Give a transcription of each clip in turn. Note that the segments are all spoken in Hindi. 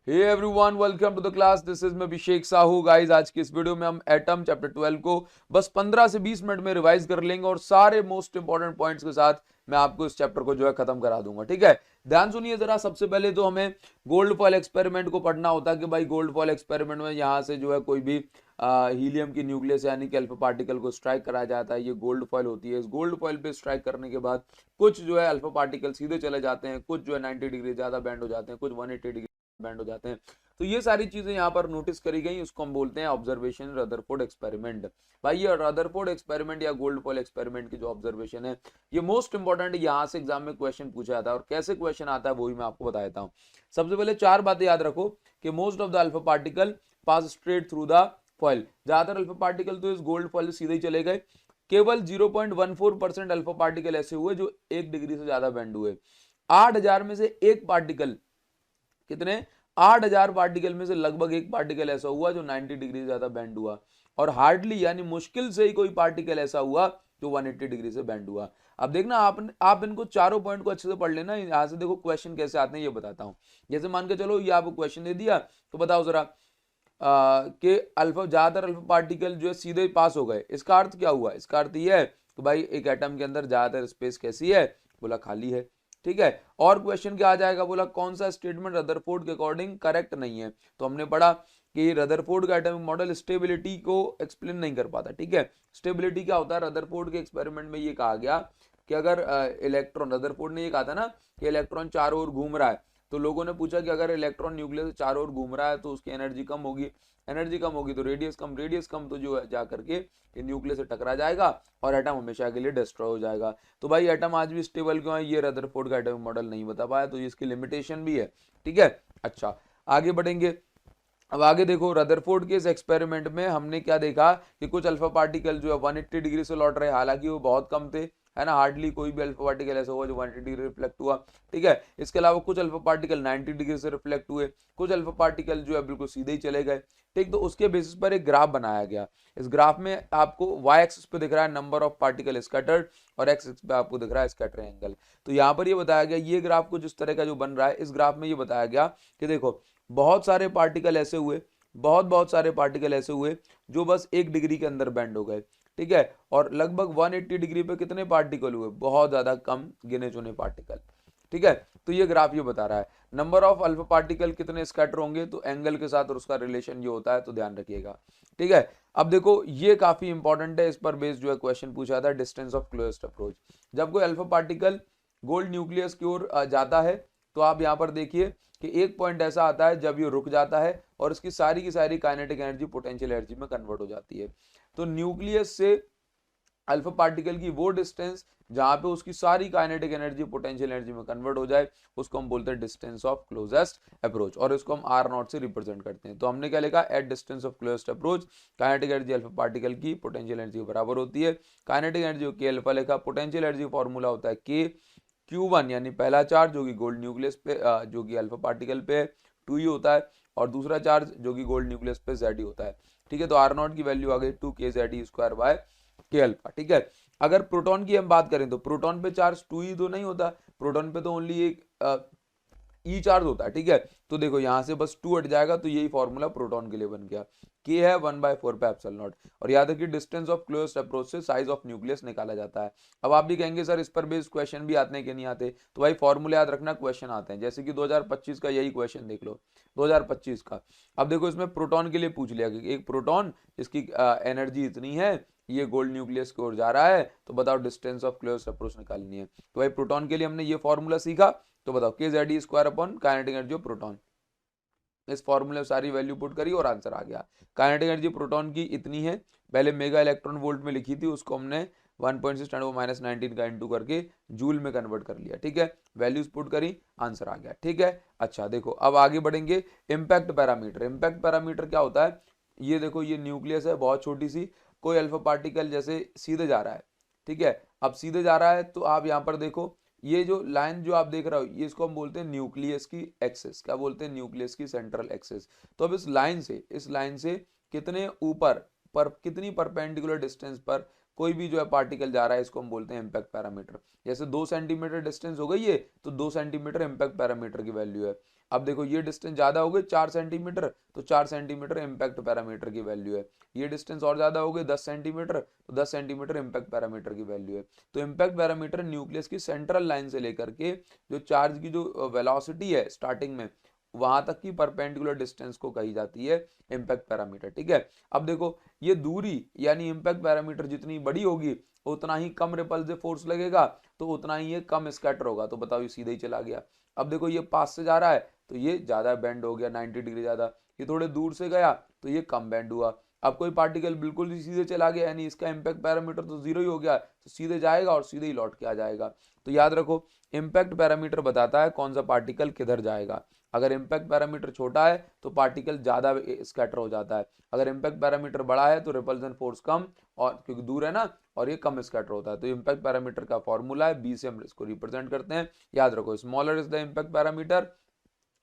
Hey everyone, welcome to the class. This is मैं अभिषेक साहू। गाइस, आज की इस वीडियो में हम एटम चैप्टर 12 को बस 15 से 20 मिनट में रिवाइज कर लेंगे और सारे मोस्ट इंपॉर्टेंट पॉइंट्स के साथ मैं आपको इस चैप्टर को जो है खत्म करा दूंगा। ठीक है, ध्यान सुनिए जरा। सबसे पहले तो हमें गोल्ड फॉयल एक्सपेरिमेंट को पढ़ना होता है कि भाई गोल्ड फॉयल एक्सपेरिमेंट में यहाँ से जो है कोई भी हीलियम की न्यूक्लियस यानी कि अल्फा पार्टिकल को स्ट्राइक कराया जाता है। ये गोल्ड फॉयल होती है। इस गोल्ड फॉयल पे स्ट्राइक करने के बाद कुछ जो है अल्फा पार्टिकल सीधे चले जाते हैं, कुछ जो है 90 डिग्री ज्यादा बैंड हो जाते हैं, कुछ 180 डिग्री बैंड हो जाते हैं। तो ये सारी चीजें यहाँ पर नोटिस करी गई, उसको हम बोलते हैं ऑब्जर्वेशन रदरफोर्ड एक्सपेरिमेंट। भाई ये रदरफोर्ड एक्सपेरिमेंट या गोल्ड फॉयल एक्सपेरिमेंट की जो ऑब्जर्वेशन है ये मोस्ट इंपॉर्टेंट है। यहाँ से एग्जाम में क्वेश्चन पूछा जाता है और कैसे क्वेश्चन आता है वो भी मैं आपको बता देता हूँ। सबसे पहले चार बातें याद रखो कि most of the alpha particle pass straight through the foil. ज्यादातर अल्फा पार्टिकल तो इस गोल्ड फॉयल सीधे ही चले गए। केवल 0.14% अल्फा पार्टिकल ऐसे हुए जो 1 डिग्री से ज्यादा बेंड हुए। 8000 में से एक पार्टिकल, कितने, 8000 पार्टिकल में से लगभग एक पार्टिकल ऐसा हुआ जो 90 डिग्री से ज्यादा बेंड हुआ। और हार्डली यानी मुश्किल से ही कोई पार्टिकल ऐसा हुआ जो 180 डिग्री से बेंड हुआ। अब देखना आप इनको चारों पॉइंट को अच्छे से पढ़ लेना। यहां से देखो क्वेश्चन कैसे आते हैं ये बताता हूं। जैसे मान के चलो ये आपको क्वेश्चन दे दिया, तो बताओ जरा कि अल्फा ज्यादातर अल्फा पार्टिकल जो है सीधे पास हो गए। इसका अर्थ क्या हुआ? इसका अर्थ ये है कि भाई एक एटम के अंदर ज्यादातर स्पेस कैसी है? बोला खाली है। ठीक है, और क्वेश्चन क्या आ जाएगा? बोला कौन सा स्टेटमेंट रदरफोर्ड के अकॉर्डिंग करेक्ट नहीं है। तो हमने पढ़ा कि रदरफोर्ड का एटॉमिक मॉडल स्टेबिलिटी को एक्सप्लेन नहीं कर पाता। ठीक है, स्टेबिलिटी क्या होता है? रदरफोर्ड के एक्सपेरिमेंट में ये कहा गया कि अगर इलेक्ट्रॉन, रदरफोर्ड ने ये कहा था ना कि इलेक्ट्रॉन चारों ओर घूम रहा है, तो लोगों ने पूछा कि अगर इलेक्ट्रॉन न्यूक्लियस से चारों ओर घूम रहा है तो उसकी एनर्जी कम होगी। एनर्जी कम होगी तो रेडियस कम, रेडियस कम तो जो है जा करके ये न्यूक्लियस से टकरा जाएगा और एटम हमेशा के लिए डिस्ट्रॉय हो जाएगा। तो भाई एटम आज भी स्टेबल क्यों है? ये रदरफोर्ड का एटॉमिक मॉडल नहीं बता पाया, तो इसकी लिमिटेशन भी है। ठीक है, अच्छा आगे बढ़ेंगे। अब आगे देखो, रदरफोर्ड के इस एक्सपेरिमेंट में हमने क्या देखा कि कुछ अल्फा पार्टिकल जो है 180 डिग्री से लौट रहे, हालांकि वो बहुत कम थे, है ना। हार्डली कोई भी अल्फा पार्टिकल ऐसा हुआ जो 180 डिग्री रिफ्लेक्ट हुआ। ठीक है, इसके अलावा कुछ अल्फा पार्टिकल 90 डिग्री से रिफ्लेक्ट हुए, कुछ अल्फा पार्टिकल जो है बिल्कुल सीधे ही चले गए। ठीक, तो उसके बेसिस पर एक ग्राफ बनाया गया। इस ग्राफ में आपको वाई एक्सिस पे दिख रहा है नंबर ऑफ पार्टिकल स्कैटर्ड और एक्स एक्सिस पे आपको दिख रहा है स्कैटरिंग एंगल। तो यहाँ पर ये बताया गया, ये ग्राफ को जिस तरह का जो बन रहा है, इस ग्राफ में ये बताया गया कि देखो बहुत सारे पार्टिकल ऐसे हुए, बहुत सारे पार्टिकल ऐसे हुए जो बस 1 डिग्री के अंदर बेंड हो गए। ठीक है, और लगभग 180 डिग्री पे कितने पार्टिकल हुए? बहुत ज्यादा कम गिने चुने पार्टिकल। ठीक है, तो ये ग्राफ ये बता रहा है नंबर ऑफ अल्फा पार्टिकल कितने स्कैटर होंगे, तो एंगल के साथ और उसका रिलेशन ये होता है, तो ध्यान रखिएगा। ठीक है, अब देखो ये काफी इंपॉर्टेंट है, इस पर बेस्ड जो है क्वेश्चन पूछा था, डिस्टेंस ऑफ क्लोजेस्ट अप्रोच। जब कोई अल्फा पार्टिकल गोल्ड न्यूक्लियस की ओर जाता है तो आप यहाँ पर देखिए कि एक पॉइंट ऐसा आता है जब ये रुक जाता है और इसकी सारी की सारी काइनेटिक एनर्जी पोटेंशियल एनर्जी में कन्वर्ट हो जाती है। तो न्यूक्लियस से अल्फा पार्टिकल की वो डिस्टेंस जहां पे उसकी सारी काइनेटिक एनर्जी पोटेंशियल एनर्जी में कन्वर्ट हो जाए, उसको हम बोलते हैं डिस्टेंस ऑफ क्लोजेस्ट अप्रोच, और इसको हम आर नॉट से रिप्रेजेंट करते हैं। तो हमने क्या लिखा? At distance of closest approach kinetic energy alpha particle की पोटेंशियल एनर्जी के बराबर होती है। काइनेटिक एनर्जी के अल्फा लिखा, पोटेंशियल एनर्जी फॉर्मूला होता है के Q1 यानी पहला चार्ज जो कि गोल्ड न्यूक्लियस पे जो कि अल्फा पार्टिकल पे है 2E होता है, और दूसरा चार्ज जो कि गोल्ड न्यूक्लियस पे ZE होता है। ठीक है, तो आर नॉट की वैल्यू आ गई 2kZe² बाय के अल्फा। ठीक है, अगर प्रोटॉन की हम बात करें तो प्रोटॉन पे चार्ज 2E तो नहीं होता, प्रोटॉन पे तो ओनली एक ई चार्ज होता है। ठीक है, तो देखो यहां से बस 2 हट जाएगा, तो यही फॉर्मूला प्रोटॉन के लिए बन गया। के है 1/4 पे एप्सिलॉन नॉट। और याद रखिए डिस्टेंस ऑफ क्लोजेस्ट अप्रोच से साइज ऑफ न्यूक्लियस निकाला जाता है। अब आप भी कहेंगे सर इस पर बेस्ड क्वेश्चन भी आते हैं कि नहीं आते? तो भाई फॉर्मूले याद रखना, क्वेश्चन आते हैं। जैसे कि 2025 का यही क्वेश्चन देख लो, 2025 का। अब देखो इसमें प्रोटॉन के लिए पूछ लिया कि एक प्रोटॉन, इसकी एनर्जी इतनी है, ये गोल्ड न्यूक्लियस की ओर जा रहा है, तो बताओ डिस्टेंस ऑफ क्लोजेस्ट अप्रोच निकालनी है। तो भाई प्रोटॉन के लिए हमने ये फॉर्मूला सीखा, तो बताओ kZe² upon kinetic energy of proton. इस फॉर्मूले में सारी वैल्यू पुट करी और आंसर आ गया। काइनेटिक एनर्जी प्रोटॉन की इतनी है, पहले मेगा इलेक्ट्रॉन वोल्ट में लिखी थी, उसको हमने 1.6 × 10⁻⁹ का इंटू करके जूल में कन्वर्ट कर लिया। ठीक है, वैल्यूज पुट करी, आंसर आ गया। ठीक है, अच्छा देखो अब आगे बढ़ेंगे। Impact parameter. इम्पैक्ट पैरामीटर क्या होता है? ये देखो ये न्यूक्लियस है बहुत छोटी सी, कोई अल्फा पार्टिकल जैसे सीधे जा रहा है। ठीक है, अब सीधे जा रहा है तो आप यहाँ पर देखो ये जो लाइन जो आप देख रहे हो, ये इसको हम बोलते हैं न्यूक्लियस की एक्सिस। क्या बोलते हैं? न्यूक्लियस की सेंट्रल एक्सिस। तो अब इस लाइन से कितने ऊपर पर कितनी परपेंडिकुलर डिस्टेंस पर कोई भी जो है पार्टिकल जा रहा है, इसको हम बोलते हैं इम्पैक्ट पैरामीटर। जैसे 2 सेंटीमीटर डिस्टेंस हो गई है तो 2 सेंटीमीटर इम्पैक्ट पैरामीटर की वैल्यू है। अब देखो ये डिस्टेंस ज्यादा हो गई 4 सेंटीमीटर, तो 4 सेंटीमीटर इम्पैक्ट पैरामीटर की वैल्यू है। ये डिस्टेंस और ज्यादा हो गई 10 सेंटीमीटर, तो 10 सेंटीमीटर इम्पैक्ट पैरामीटर की वैल्यू है। तो इम्पैक्ट पैरामीटर न्यूक्लियस की सेंट्रल लाइन से लेकर के जो चार्ज की जो वेलोसिटी है स्टार्टिंग में वहां तक की परपेंडिकुलर डिस्टेंस को कही जाती है इम्पैक्ट पैरामीटर। ठीक है, अब देखो ये दूरी यानी इम्पैक्ट पैरामीटर जितनी बड़ी होगी उतना ही कम रिपल्सिव फोर्स लगेगा, तो उतना ही ये कम स्कैटर होगा। तो बताओ ये सीधे ही चला गया। अब देखो ये पास से जा रहा है तो ये ज्यादा बेंड हो गया 90 डिग्री ज्यादा, ये थोड़े दूर से गया तो ये कम बेंड हुआ। अब कोई पार्टिकल बिल्कुल ही सीधे चला गया यानी इसका इम्पैक्ट पैरामीटर तो जीरो ही हो गया, तो सीधे जाएगा और सीधे ही लौट के आ जाएगा। तो याद रखो इम्पैक्ट पैरामीटर बताता है कौन सा पार्टिकल किधर जाएगा। अगर इम्पैक्ट पैरामीटर छोटा है तो पार्टिकल ज्यादा स्कैटर हो जाता है, अगर इम्पैक्ट पैरामीटर बड़ा है तो रिपल्सन फोर्स कम, और क्योंकि दूर है ना और ये कम स्कैटर होता है। तो इम्पैक्ट पैरामीटर का फॉर्मूला है, बी से हम इसको रिप्रेजेंट करते हैं। याद रखो smaller is the impact parameter,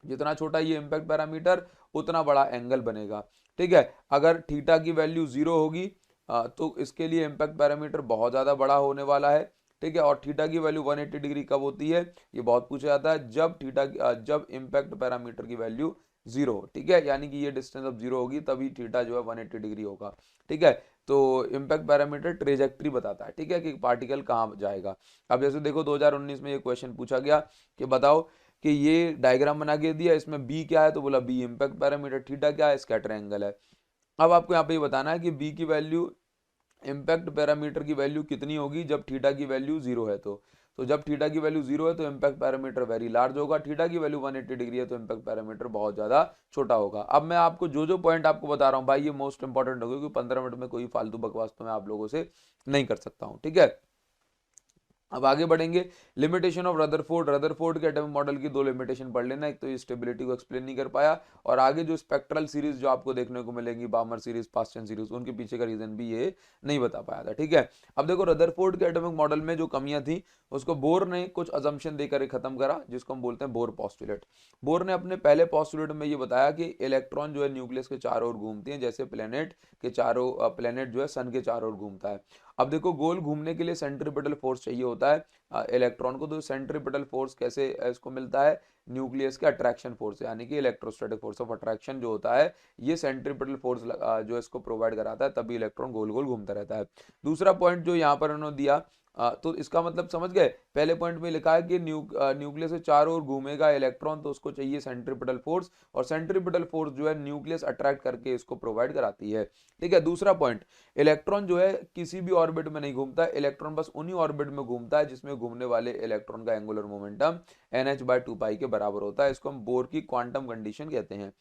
जितना छोटा ये इम्पैक्ट पैरामीटर उतना बड़ा एंगल बनेगा। ठीक है, अगर थीटा की वैल्यू 0 होगी तो इसके लिए इम्पैक्ट पैरामीटर बहुत ज्यादा बड़ा होने वाला है। ठीक है, और थीटा की वैल्यू 180 डिग्री कब होती है, ये बहुत पूछा जाता है, जब इम्पैक्ट पैरामीटर की वैल्यू 0 हो। ठीक है, यानी कि ये डिस्टेंस अब 0 होगी तभी थीटा जो है 180 डिग्री होगा। ठीक है, तो इम्पैक्ट पैरामीटर ट्रेजेक्ट्री बताता है, ठीक है, कि पार्टिकल कहाँ जाएगा। अब जैसे देखो 2019 में ये क्वेश्चन पूछा गया कि बताओ कि ये डायग्राम बना के दिया, इसमें बी क्या है, तो बोला बी इम्पैक्ट पैरामीटर, थीटा क्या है, स्कैटर एंगल है। अब आपको यहाँ पे ये बताना है कि बी की वैल्यू इम्पैक्ट पैरामीटर की वैल्यू कितनी होगी जब थीटा की वैल्यू 0 है। तो जब थीटा की वैल्यू 0 है तो इम्पैक्ट पैरामीटर वेरी लार्ज होगा, थीटा की वैल्यू 180 डिग्री है तो इम्पैक्ट पैरामीटर बहुत ज्यादा छोटा होगा। अब मैं आपको जो जो पॉइंट आपको बता रहा हूँ भाई ये मोस्ट इंपॉर्टेंट होगा, क्योंकि 15 मिनट में कोई फालतू बकवास तो मैं आप लोगों से नहीं कर सकता हूँ। ठीक है, अब आगे बढ़ेंगे। लिमिटेशन ऑफ रदरफोर्ड, रदरफोर्ड के एटॉमिक मॉडल की दो लिमिटेशन पढ़ लेना, एक तो ये स्टेबिलिटी को एक्सप्लेन नहीं कर पाया, और आगे जो स्पेक्ट्रल सीरीज जो आपको देखने को मिलेंगी बामर सीरीज, पास्चन सीरीज, उनके पीछे का रीजन भी ये नहीं बता पाया था। ठीक है, अब देखो रदरफोर्ड के एटॉमिक मॉडल में जो कमियां थी उसको बोर ने कुछ अजम्पशन देकर खत्म करा, जिसको हम बोलते हैं बोर पॉस्टुलेट। बोर ने अपने पहले पॉस्टुलेट में ये बताया कि इलेक्ट्रॉन जो है न्यूक्लियस के चारों ओर घूमती है, जैसे प्लेनेट जो है सन के चारों ओर घूमता है। अब देखो गोल घूमने के लिए सेंट्रीपिटल फोर्स चाहिए होता है इलेक्ट्रॉन को, तो सेंट्रीपिटल फोर्स कैसे इसको मिलता है, न्यूक्लियस के अट्रैक्शन फोर्स यानी कि इलेक्ट्रोस्टैटिक फोर्स ऑफ अट्रैक्शन जो होता है ये सेंट्रीपिटल फोर्स जो इसको प्रोवाइड कराता है, तभी इलेक्ट्रॉन गोल गोल घूमता रहता है। दूसरा पॉइंट जो यहाँ पर उन्होंने दिया तो इसका मतलब समझ गए, पहले पॉइंट में लिखा है कि न्यूक्लियस के चारों ओर घूमेगा इलेक्ट्रॉन तो उसको चाहिए सेंट्रीपिटल फोर्स, और सेंट्रीपिटल फोर्स जो है न्यूक्लियस अट्रैक्ट करके इसको प्रोवाइड कराती है। ठीक है, दूसरा पॉइंट, इलेक्ट्रॉन जो है किसी भी ऑर्बिट में नहीं घूमता, इलेक्ट्रॉन बस उन्हीं ऑर्बिट में घूमता है जिसमें घूमने वाले इलेक्ट्रॉन का एंगुलर मोमेंटम nh/2π के बराबर होता है। इसको हम बोर की क्वांटम कंडीशन कहते हैं।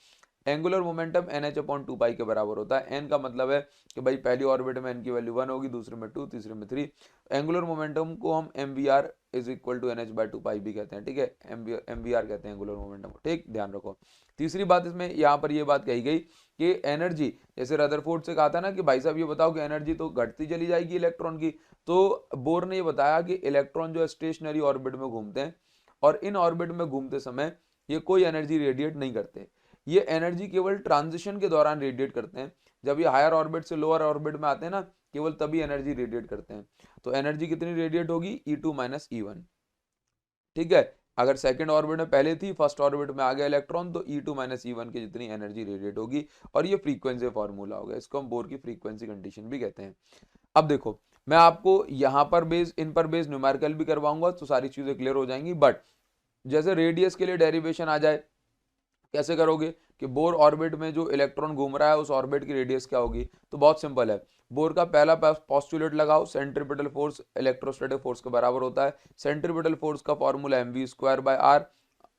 एंगुलर मोमेंटम nh/2π के बराबर होता है। n का मतलब है कि भाई पहली ऑर्बिट में n की वैल्यू 1 होगी, दूसरे में 2, तीसरे में 3। एंगुलर मोमेंटम को हम mvr is equal to nh/2π भी कहते हैं। ठीक है, mvr कहते हैं एंगुलर मोमेंटम को। ठीक, ध्यान रखो। तीसरी बात इसमें यहाँ पर ये बात कही गई कि एनर्जी, जैसे रदरफोर्ड से कहा था ना कि भाई साहब ये बताओ कि एनर्जी तो घटती चली जाएगी इलेक्ट्रॉन की, तो बोर ने ये बताया कि इलेक्ट्रॉन जो है स्टेशनरी ऑर्बिट में घूमते हैं, और इन ऑर्बिट में घूमते समय ये कोई एनर्जी रेडिएट नहीं करते, ये एनर्जी केवल ट्रांजिशन के दौरान रेडिएट करते हैं। जब ये हायर ऑर्बिट से लोअर ऑर्बिट में आते हैं ना, केवल तभी एनर्जी रेडिएट करते हैं। तो एनर्जी कितनी रेडिएट होगी, E2 - E1। ठीक है, अगर सेकंड ऑर्बिट में पहले थी, फर्स्ट ऑर्बिट में आ गया इलेक्ट्रॉन, तो E2 - E1 की जितनी एनर्जी रेडिएट होगी, और ये फ्रीक्वेंसी फॉर्मूला हो गया, इसको हम बोर की फ्रीक्वेंसी कंडीशन भी कहते हैं। अब देखो मैं आपको यहाँ पर इन पर बेस न्यूमेरिकल भी करवाऊंगा, तो सारी चीजें क्लियर हो जाएंगी। बट जैसे रेडियस के लिए डेरिवेशन आ जाए, कैसे करोगे कि बोर ऑर्बिट में जो इलेक्ट्रॉन घूम रहा है उस ऑर्बिट की रेडियस क्या होगी, तो बहुत सिंपल है। बोर का पहला पोस्टुलेट लगाओ, सेंट्रीपिटल फोर्स इलेक्ट्रोस्टैटिक फोर्स के बराबर होता है। सेंट्रीपिटल फोर्स का फॉर्मूला mv²/r,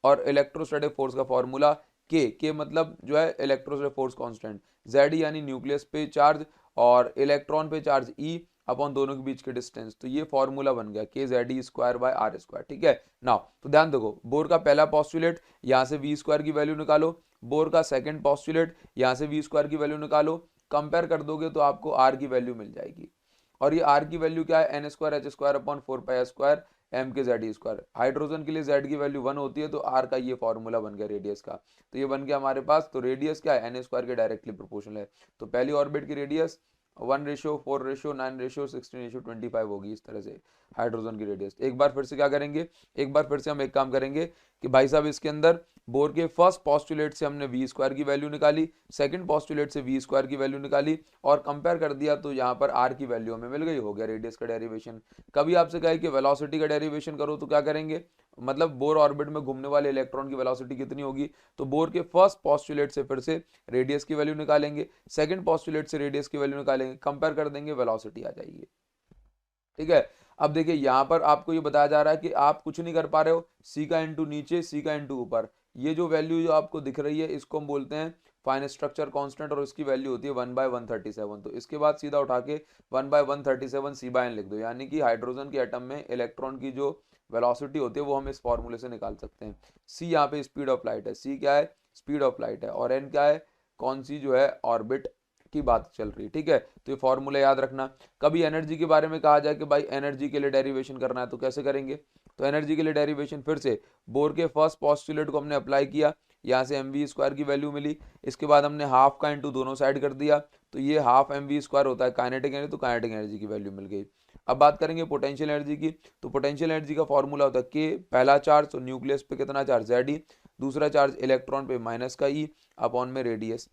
और इलेक्ट्रोस्टैटिक फोर्स का फॉर्मूला के मतलब जो है इलेक्ट्रोस्टैटिक फोर्स कांस्टेंट, z यानी न्यूक्लियस पे चार्ज और इलेक्ट्रॉन पे चार्ज E अपॉन दोनों के बीच के डिस्टेंस। तो ये फॉर्मूला बन गया kZe²/r²। ठीक है, नाउ तो ध्यान देखो, बोर का पहला पोस्टुलेट, यहाँ से v² की वैल्यू निकालो, बोर का सेकंड पोस्टुलेट, यहाँ से v² की वैल्यू निकालो, कंपेयर कर दोगे तो आपको r की वैल्यू मिल जाएगी। और ये r की वैल्यू क्या है, n²h² m के Z² हाइड्रोजन के लिए z की वैल्यू 1 होती है, तो r का ये फॉर्मूला बन गया रेडियस का। तो ये बन गया हमारे पास, तो रेडियस क्या है, n² के डायरेक्टली प्रोपोर्शनल है। तो पहली ऑर्बिट की रेडियस 1:4:9:16:25 होगी, इस तरह से हाइड्रोजन की रेडियस। एक बार फिर से क्या करेंगे, एक बार फिर से हम एक काम करेंगे कि भाई साहब इसके अंदर बोर के फर्स्ट पोस्टुलेट से हमने वी स्क्वायर की वैल्यू निकाली, सेकंड पोस्टुलेट से वी स्क्वायर की वैल्यू निकाली और कंपेयर कर दिया, तो यहाँ पर आर की वैल्यू हमें मिल गई, हो गया रेडियस का डेरिवेशन। कभी आपसे कहे कि वेलोसिटी का डेरिवेशन करो तो क्या करेंगे, मतलब बोर ऑर्बिट में घूमने वाले इलेक्ट्रॉन की वेलोसिटी कितनी होगी, तो बोर के फर्स्ट पोस्टुलेट से फिर से रेडियस की वैल्यू निकालेंगे, सेकंड पोस्टुलेट से रेडियस की वैल्यू निकालेंगे, कंपेयर कर देंगे, वेलोसिटी आ जाएगी। ठीक है, अब देखिए यहां पर आपको ये बताया जा रहा है कि आप कुछ नहीं कर पा रहे हो, सी का इंटू नीचे, सी का इंटू ऊपर, ये जो वैल्यू जो आपको दिख रही है इसको हम बोलते हैं फाइन स्ट्रक्चर कांस्टेंट और इसकी वैल्यू होती है 1/137। तो इसके बाद सीधा उठा के 1/137 C/n लिख दो, यानी कि हाइड्रोजन के एटम में इलेक्ट्रॉन की जो वेलोसिटी होती है वो हम इस फॉर्मूले से निकाल सकते हैं। सी यहाँ पे स्पीड ऑफ लाइट है, सी क्या है, स्पीड ऑफ लाइट है, और एन क्या है, कौन सी जो है ऑर्बिट की बात चल रही है। ठीक है, तो ये फॉर्मूला याद रखना। कभी एनर्जी के बारे में कहा जाए कि भाई एनर्जी के लिए डेरिवेशन करना है तो कैसे करेंगे, तो एनर्जी के लिए डेरिवेशन फिर से बोर के फर्स्ट पोस्टुलेट को हमने अप्लाई किया, यहाँ से mv² की वैल्यू मिली, इसके बाद हमने हाफ का इंटू दोनों साइड कर दिया, तो ये हाफ mv² होता है काइनेटिक एनर्जी, तो काइनेटिक एनर्जी की वैल्यू मिल गई। अब बात करेंगे पोटेंशियल एनर्जी की, तो पोटेंशियल एनर्जी का फॉर्मूला होता है के, पहला चार्ज तो न्यूक्लियस पे कितना चार्ज Ze, दूसरा चार्ज इलेक्ट्रॉन पे माइनस का ई अपॉन में रेडियस,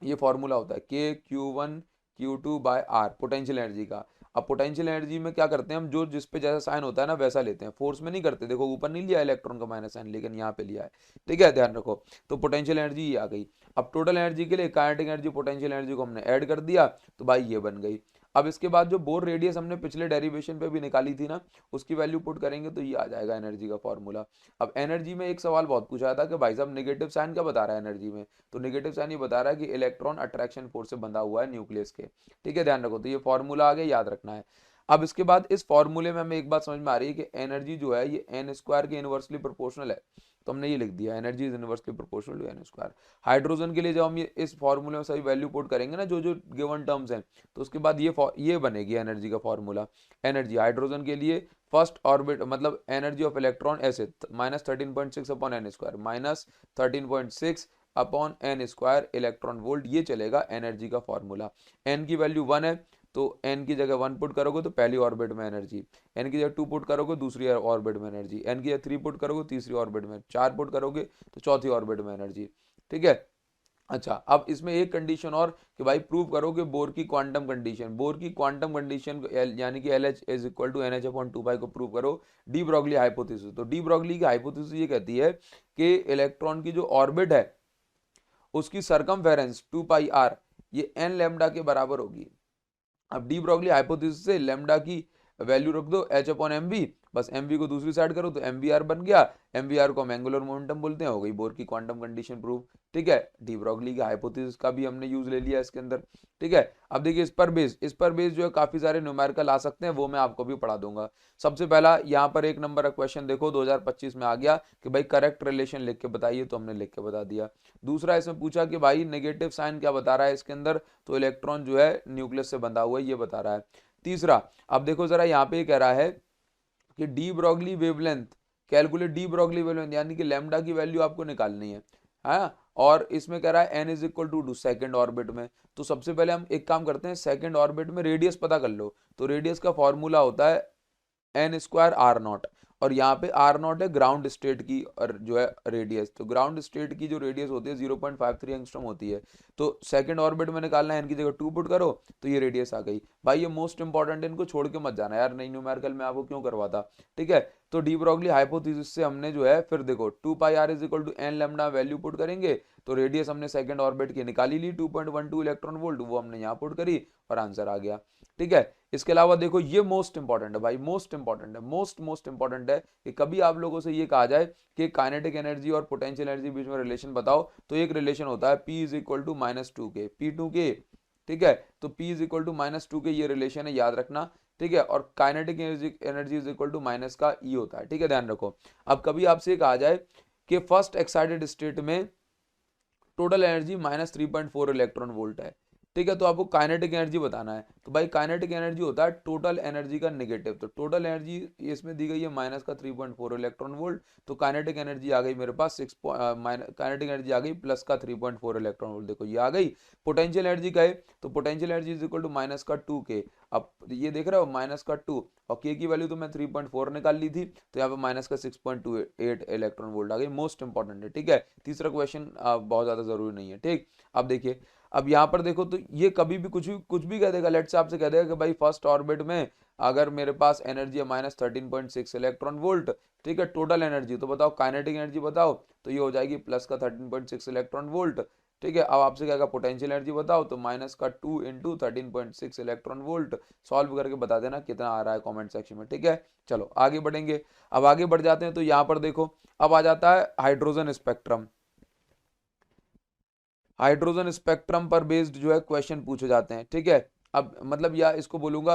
ये फॉर्मूला होता है के Q1 Q2 bye are potential energy का। अब पोटेंशियल एनर्जी में क्या करते हैं हम, जो जिस पे जैसा साइन होता है ना वैसा लेते हैं, फोर्स में नहीं करते, देखो ऊपर नहीं लिया इलेक्ट्रॉन का माइनस साइन, लेकिन यहाँ पे लिया है। ठीक है, ध्यान रखो, तो पोटेंशियल एनर्जी ये आ गई। अब टोटल एनर्जी के लिए काइनेटिक एनर्जी पोटेंशियल एनर्जी को हमने ऐड कर दिया, तो भाई ये बन गई। अब इसके बाद जो बोर रेडियस हमने पिछले डेरिवेशन पे भी निकाली थी ना, उसकी वैल्यू पुट करेंगे तो ये आ जाएगा एनर्जी का फॉर्मूला। अब एनर्जी में एक सवाल बहुत पूछा था कि भाई साहब नेगेटिव साइन क्या बता रहा है एनर्जी में, तो नेगेटिव साइन ये बता रहा है कि इलेक्ट्रॉन अट्रैक्शन फोर्स से बंधा हुआ है न्यूक्लियस के। ठीक है, ध्यान रखो, तो ये फॉर्मूला आ गया, याद रखना है। अब इसके बाद इस फॉर्मूले में हमें एक बात समझ में आ रही है कि एनर्जी जो है ये n² के इनवर्सली प्रोपोर्शनल है, तो हमने ये लिख दिया energy is inversely proportional to n²। Hydrogen के लिए जब हम ये इस फॉर्मूले में सभी वैल्यू पुट करेंगे ना, जो जो गिवन टर्म्स हैं, तो उसके बाद ये बनेगी एनर्जी का फॉर्मूला। एनर्जी हाइड्रोजन के लिए फर्स्ट ऑर्बिट मतलब एनर्जी ऑफ इलेक्ट्रॉन ऐसे -13.6 upon n², -13.6 upon n² electron volt, ये चलेगा एनर्जी का फॉर्मूला। एन की वैल्यू 1 है, तो n की जगह 1 पुट करोगे तो पहली ऑर्बिट में एनर्जी, n की जगह 2 पुट करोगे दूसरी ऑर्बिट में एनर्जी, n की जगह 3 पुट करोगे तीसरी ऑर्बिट में, 4 पुट करोगे तो चौथी ऑर्बिट में एनर्जी। ठीक है, अच्छा, अब इसमें एक कंडीशन और कि भाई प्रूव करो कि बोर की क्वांटम कंडीशन, बोर की क्वांटम कंडीशन यानी कि LH is equal to NH/2π को प्रूव करो डी ब्रॉगली हाइपोथेसिस। तो डी ब्रॉगली की हाइपोथेसिस ये कहती है कि इलेक्ट्रॉन की जो ऑर्बिट है उसकी सरकमफेरेंस 2πr ये n लैम्डा के बराबर होगी। अब डी ब्रॉगली हाइपोथेसिस से लैम्डा की वैल्यू रख दो H/mv, बस mv को दूसरी साइड करो तो mvr बन गया, mvr को हम एंगुलर मोमेंटम बोलते हैं, हो गई बोर की क्वांटम कंडीशन प्रूव। ठीक है, डी ब्रॉगली की हाइपोथेसिस का भी हमने यूज ले लिया इसके अंदर। ठीक है, अब देखिए इस पर बेस जो है काफी सारे न्यूमेरिकल आ सकते हैं, वो मैं आपको भी पढ़ा दूंगा। सबसे पहला यहाँ पर एक नंबर का क्वेश्चन देखो 2025 में आ गया कि भाई करेक्ट रिलेशन लिख के बताइए, तो हमने लिख के बता दिया। दूसरा इसमें पूछा कि भाई नेगेटिव साइन क्या बता रहा है इसके अंदर, तो इलेक्ट्रॉन जो है न्यूक्लियस से बंधा हुआ है ये बता रहा है। तीसरा, अब देखो जरा यहाँ पे कह रहा है कि de Broglie wavelength calculate, de Broglie wavelength यानी कि लैम्डा की वैल्यू आपको निकालनी है, हाँ, और इसमें कह रहा है n is equal to second orbit में। तो सबसे पहले हम एक काम करते हैं, सेकेंड ऑर्बिट में रेडियस पता कर लो, तो रेडियस का फॉर्मूला होता है n² r0, और यहाँ पे r0 है ग्राउंड स्टेट की और जो है रेडियस, तो ग्राउंड स्टेट की जो रेडियस होती है 0.53 एंगस्ट्रॉम होती है। तो सेकंड ऑर्बिट में निकालना है, n की जगह 2 पुट करो तो ये रेडियस आ गई। भाई ये मोस्ट इंपॉर्टेंट है, इनको छोड़ के मत जाना यार, नहीं न्यूमेरिकल में आपको क्यों करवाता। ठीक है, तो डी ब्रॉगली हाइपोथेसिस से हमने जो है फिर देखो 2πr is equal to n lambda value put करेंगे, तो रेडियस हमने सेकंड ऑर्बिट की निकाली ली 2.12 इलेक्ट्रॉन वोल्ट, वो हमने यहाँ पुट करी और आंसर आ गया। ठीक है, इसके अलावा देखो ये मोस्ट इंपॉर्टेंट है भाई, मोस्ट इंपॉर्टेंट है, मोस्ट इंपॉर्टेंट है कि कभी आप लोगों से ये कहा जाए कि काइनेटिक एनर्जी और पोटेंशियल एनर्जी बीच में रिलेशन बताओ, तो एक रिलेशन होता है P is equal to -2k P2k। ठीक है, तो P is equal to -2k ये रिलेशन है, याद रखना। ठीक है, और kinetic energy is equal to minus का ई होता है। ठीक है, ध्यान रखो। अब कभी आपसे कहा जाए कि फर्स्ट एक्साइटेड स्टेट में टोटल एनर्जी -3.4 इलेक्ट्रॉन वोल्ट है, ठीक है। तो आपको काइनेटिक एनर्जी बताना है, तो भाई काइनेटिक एनर्जी होता है टोटल एनर्जी का नेगेटिव। तो टोटल एनर्जी इसमें दी गई है माइनस का 3.4 इलेक्ट्रॉन वोल्ट, तो काइनेटिक एनर्जी आ गई मेरे पास काइनेटिक एनर्जी आ गई प्लस का 3.4 इलेक्ट्रॉन वोल्ट, देखो ये आ गई। पोटेंशियल एनर्जी का है, तो potential energy is equal to minus का 2k। अब ये देख रहे हो माइनस का 2 और k की वैल्यू तो मैं 3.4 निकाल ली थी, तो यहाँ पे माइनस का 6.28 इलेक्ट्रॉन वोल्ट आ गई। मोस्ट इंपॉर्टेंट है, ठीक है। तीसरा क्वेश्चन बहुत ज्यादा जरूरी नहीं है, ठीक। अब देखिए, अब यहाँ पर देखो, तो ये कभी भी कुछ भी कह देगा। लेट से आपसे कह देगा कि भाई फर्स्ट ऑर्बिट में अगर मेरे पास एनर्जी है माइनस 13.6 इलेक्ट्रॉन वोल्ट, ठीक है, टोटल एनर्जी, तो बताओ काइनेटिक एनर्जी बताओ, तो ये हो जाएगी प्लस का 13.6 इलेक्ट्रॉन वोल्ट, ठीक है। अब आपसे कहेगा पोटेंशियल एनर्जी बताओ, तो माइनस का 2 इंटू 13.6 इलेक्ट्रॉन वोल्ट। सॉल्व करके बता देना कितना आ रहा है कमेंट सेक्शन में, ठीक है। चलो आगे बढ़ेंगे, अब आगे बढ़ जाते हैं। तो यहाँ पर देखो, अब आ जाता है हाइड्रोजन स्पेक्ट्रम। हाइड्रोजन स्पेक्ट्रम पर बेस्ड जो है क्वेश्चन पूछे जाते हैं, ठीक है। अब मतलब या इसको बोलूंगा,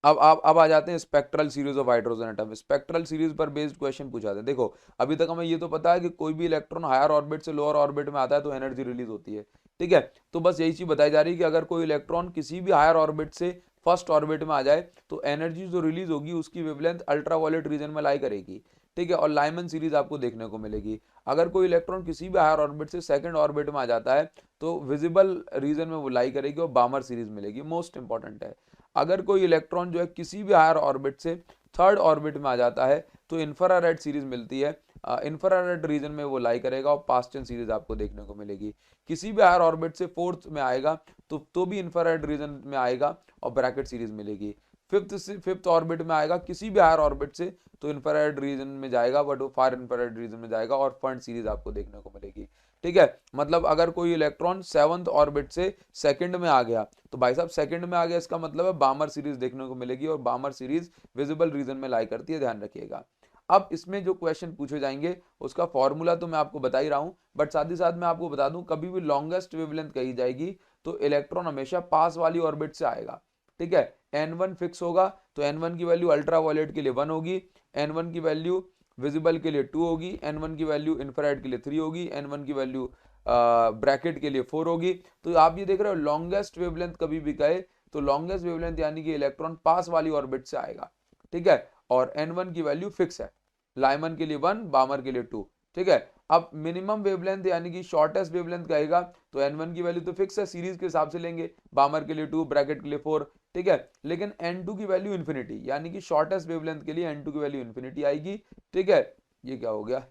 अब आ जाते हैं spectral series of hydrogen atom. Spectral series पर बेस्ड क्वेश्चन पूछा जाते हैं। देखो अभी तक हमें ये तो पता है कि कोई भी इलेक्ट्रॉन हायर ऑर्बिट से लोअर ऑर्बिट में आता है तो एनर्जी रिलीज होती है, ठीक है। तो बस यही चीज बताई जा रही है कि अगर कोई इलेक्ट्रॉन किसी भी हायर ऑर्बिट से फर्स्ट ऑर्बिट में आ जाए तो एनर्जी जो रिलीज होगी उसकी वेवलेंथ अल्ट्रावायलेट रीजन में लाई करेगी, ठीक है। और लाइमन सीरीज आपको देखने को मिलेगी। अगर कोई इलेक्ट्रॉन किसी भी हायर ऑर्बिट से सेकंड ऑर्बिट में आ जाता है तो विजिबल रीजन में वो लाई करेगी और बामर सीरीज मिलेगी। मोस्ट इंपॉर्टेंट है। अगर कोई इलेक्ट्रॉन जो है किसी भी हायर ऑर्बिट से थर्ड ऑर्बिट में आ जाता है तो इंफ्रारेड सीरीज मिलती है, इंफ्रारेड रीजन में वो लाई करेगा और पास्टन सीरीज आपको देखने को मिलेगी। किसी भी हायर ऑर्बिट से फोर्थ में आएगा तो भी इंफ्रारेड रीजन में आएगा और ब्रैकेट सीरीज मिलेगी। फिफ्थ ऑर्बिट में आएगा किसी भी हायर ऑर्बिट से तो इंफ्रारेड रीजन में जाएगा, बट वो फार इंफ्रारेड रीजन में जाएगा और फंड सीरीज आपको देखने को मिलेगी, ठीक है। मतलब अगर कोई इलेक्ट्रॉन सेवंथ ऑर्बिट से सेकंड में आ गया तो भाई साहब सेकंड में आ गया, इसका मतलब है बामर सीरीज देखने को मिलेगी और बामर सीरीज विजिबल रीजन में लाई करती है, ध्यान रखिएगा। अब इसमें जो क्वेश्चन पूछे जाएंगे उसका फॉर्मूला तो मैं आपको बता ही रहा हूं, बट साथ ही साथ मैं आपको बता दूं कभी भी लॉन्गेस्ट वेवलेंथ कही जाएगी तो इलेक्ट्रॉन हमेशा पास वाली ऑर्बिट से आएगा, ठीक है। n1 फिक्स होगा तो n1 की वैल्यू अल्ट्रावायलेट के लिए 1 होगी, n1 की वैल्यू विजिबल के लिए 2 होगी, n1 की वैल्यू इंफ्रारेड के लिए 3 होगी, n1 की वैल्यू ब्रैकेट के लिए 4 होगी। तो आप ये देख रहे हो लॉन्गेस्ट वेवलेंथ कभी भी कहे तो लॉन्गेस्ट वेवलेंथ यानी कि इलेक्ट्रॉन पास वाली ऑर्बिट से आएगा, ठीक है। और n1 की वैल्यू फिक्स है, लाइमन के लिए 1, बामर के लिए 2, ठीक है। अब मिनिमम वेवलेंथ यानी कि शॉर्टेस्ट वेवलेंथ कहेगा तो n1 की वैल्यू तो फिक्स है, सीरीज के हिसाब से लेंगे, बामर के लिए 2, ब्रैकेट के लिए 4, ठीक है। लेकिन n2 की वैल्यू इन्फिनिटी यानी कि शॉर्टेस्ट वेवलेंथ के लिए n2 की वैल्यू इन्फिनिटी आएगी, ठीक है। ये क्या हो गया,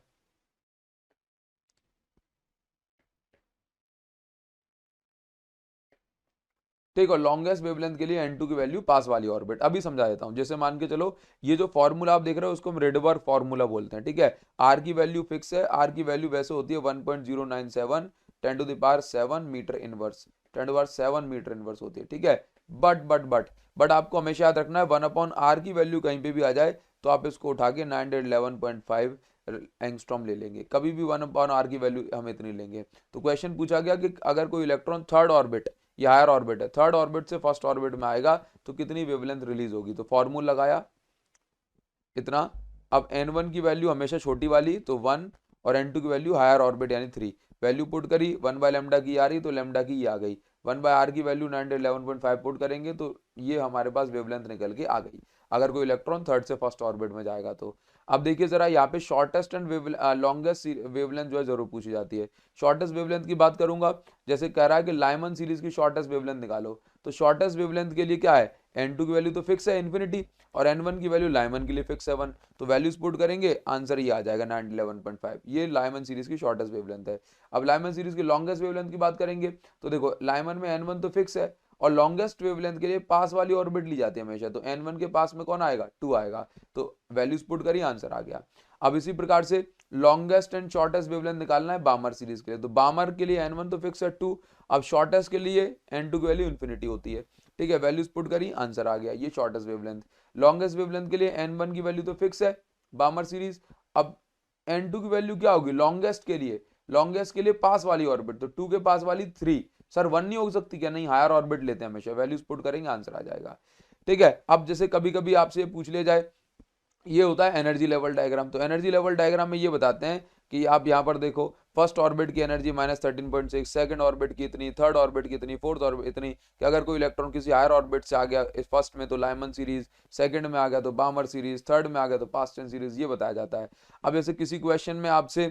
ठीक है। लॉन्गेस्ट वेवलेंथ के लिए n2 की वैल्यू पास वाली ऑर्बिट। अभी समझा देता हूं, जैसे मान के चलो ये जो फॉर्मूला आप देख रहे हो उसको हम रेडबर्ग फॉर्मूला बोलते हैं, ठीक है। आर की वैल्यू फिक्स है, आर की वैल्यू वैसे होती है 1.097 10⁻7 मीटर इनवर्स, 10⁻7 मीटर इनवर्स होती है, ठीक है। बट आपको हमेशा याद रखना है 1/r की वैल्यू कहीं पे भी आ जाए तो आप इसको उठा के 911.5 एंगस्ट्रॉम ले लेंगे, कभी भी 1/r की वैल्यू हम इतनी लेंगे। तो क्वेश्चन पूछा गया कि अगर कोई इलेक्ट्रॉन थर्ड ऑर्बिट, ये हायर ऑर्बिट है, थर्ड ऑर्बिट से फर्स्ट ऑर्बिट में आएगा तो कितनी वेवलेंथ रिलीज होगी। तो फॉर्मूला लगाया इतना। अब n1 की वैल्यू हमेशा छोटी वाली तो 1 और n2 की वैल्यू हायर ऑर्बिट यानी 3, वैल्यू पुट करी 1/λ की आ रही तो लैम्डा की आ गई, 1/r की वैल्यू 911.5 पुट करेंगे तो ये हमारे पास वेवलेंथ निकल के आ गई अगर कोई इलेक्ट्रॉन थर्ड से फर्स्ट ऑर्बिट में जाएगा तो। अब देखिए जरा यहाँ पे शॉर्टेस्ट एंड लॉन्गेस्ट वेवलेंथ जो है जरूर पूछी जाती है। शॉर्टेस्ट वेवलेंथ की बात करूंगा, जैसे कह रहा है कि लाइमन सीरीज की शॉर्टेस्ट वेवलेंथ निकालो, तो शॉर्टेस्ट वेवलेंथ के लिए क्या है, n2 की वैल्यू तो फिक्स है इन्फिनिटी और n1 की वैल्यू लाइमन के लिए फिक्स है 1, तो वैल्यूज पुट करेंगे आंसर ये आ जाएगा 911.5। ये लाइमन सीरीज की शॉर्टेस्ट वेवलेंथ है। अब लाइमन सीरीज की लॉन्गेस्ट वेवलेंथ की बात करेंगे तो देखो लाइमन में n1 तो फिक्स है और लॉन्गेस्ट वेवलेंथ के लिए पास वाली ऑर्बिट ली जाती है हमेशा, तो n1 के पास में कौन आएगा, 2 आएगा, तो वैल्यूज पुट करिए आंसर आ गया। अब इसी प्रकार से लॉन्गेस्ट एंड शॉर्टेस्ट वेवलेंथ निकालना है बामर सीरीज के लिए, तो बामर के लिए n1 तो फिक्स है 2, अब शॉर्टेस्ट के लिए n2 की वैल्यू इन्फिनिटी होती है, ठीक है। वैल्यूज पुट करी आंसर आ गया, ये शॉर्टेस्ट वेवलेंथ। लॉन्गेस्ट वेवलेंथ के लिए n1 की वैल्यू तो फिक्स है बामर सीरीज, अब n2 की वैल्यू क्या होगी लॉन्गेस्ट के लिए, लॉन्गेस्ट के लिए पास वाली ऑर्बिट तो 2 के पास वाली 3, सर 1 नहीं हो सकती क्या, नहीं हायर ऑर्बिट लेते हैं हमेशा, वैल्यूज पुट करेंगे आंसर आ जाएगा, ठीक है। अब जैसे कभी कभी आपसे पूछ लिया जाए, ये होता है एनर्जी लेवल डायग्राम, तो एनर्जी लेवल डायग्राम में ये बताते हैं कि आप यहाँ पर देखो फर्स्ट ऑर्बिट की एनर्जी -13.6, सेकंड ऑर्बिट की इतनी, थर्ड ऑर्बिट की इतनी, फोर्थ ऑर्बिट इतनी, कि अगर कोई इलेक्ट्रॉन किसी हायर ऑर्बिट से आ गया फर्स्ट में तो लाइमन सीरीज, सेकंड में आ गया तो बामर सीरीज, थर्ड में आ गया तो पास्टन सीरीज, ये बताया जाता है। अब जैसे किसी क्वेश्चन में आपसे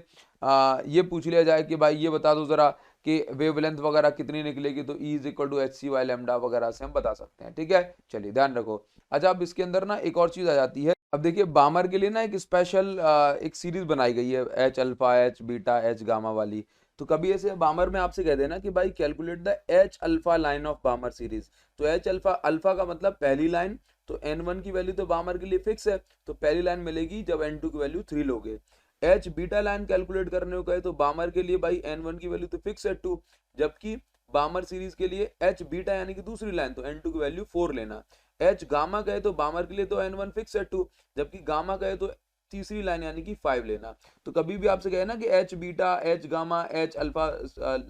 ये पूछ लिया जाए कि भाई ये बता दो जरा कि वेवलेंथ वगैरह कितनी निकलेगी, तो E = hc/λ वगैरह से हम बता सकते हैं, ठीक है। चलिए ध्यान रखो। अच्छा, अब इसके अंदर ना एक और चीज आ जाती है। अब देखिए बामर के लिए ना एक स्पेशल एक सीरीज बनाई गई है, H alpha, H beta, H gamma वाली। तो कभी ऐसे बामर में आपसे कह देना कि भाई calculate the H alpha line of बामर series, तो H अल्फा, अल्फा का मतलब पहली लाइन, तो N1 की वैल्यू तो बामर के लिए फिक्स है, तो पहली लाइन मिलेगी जब N2 की वैल्यू 3 लोगे। H बीटा लाइन कैलकुलेट करने को कहे तो बामर के लिए भाई N1 की वैल्यू तो फिक्स है 2, जबकि बामर सीरीज के लिए H बीटा यानी कि दूसरी लाइन, तो N2 की वैल्यू 4 लेना। H गामा कहे तो बामर के लिए तो N1 फिक्स है 2, जबकि गामा कहे तो तीसरी लाइन यानी कि 5 लेना। तो कभी भी आपसे कहे ना कि H beta, H gamma, H alpha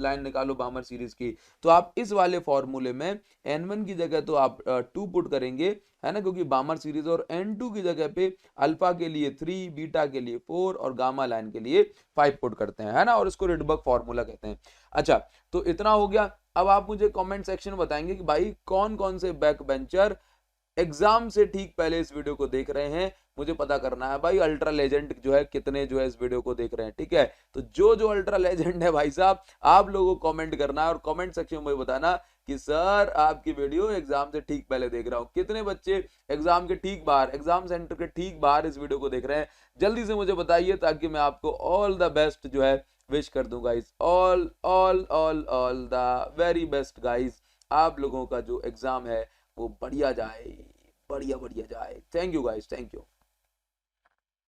line निकालो बामर सीरीज की, तो आप इस वाले फॉर्मूले में N1 की जगह तो आप 2 पुट करेंगे, है ना, क्योंकि बामर सीरीज, और N2 की जगह पे अल्फा के लिए 3, बीटा के लिए 4 और गामा लाइन के लिए 5 पुट करते हैं, है ना, और इसको रिडबर्ग फॉर्मूला कहते हैं। अच्छा, तो इतना हो गया। अब आप मुझे कमेंट सेक्शन में बताएंगे कि भाई कौन कौन से बैक बेंचर एग्जाम से ठीक पहले इस वीडियो को देख रहे हैं। मुझे पता करना है भाई अल्ट्रा लेजेंड जो है कितने जो है इस वीडियो को देख रहे हैं, ठीक है। तो जो जो अल्ट्रा लेजेंड है भाई साहब, आप लोगों को कमेंट करना है और कमेंट सेक्शन में मुझे बताना कि सर आपकी वीडियो एग्जाम से ठीक पहले देख रहा हूं। कितने बच्चे एग्जाम के ठीक बाहर, एग्जाम सेंटर के ठीक बाहर इस वीडियो को देख रहे हैं, जल्दी से मुझे बताइए, ताकि मैं आपको ऑल द बेस्ट जो है विश कर दूं guys. All all all all the very best guys. आप लोगों का जो एग्जाम है वो बढ़िया जाए, बढ़िया बढ़िया जाए। Thank you guys, thank you.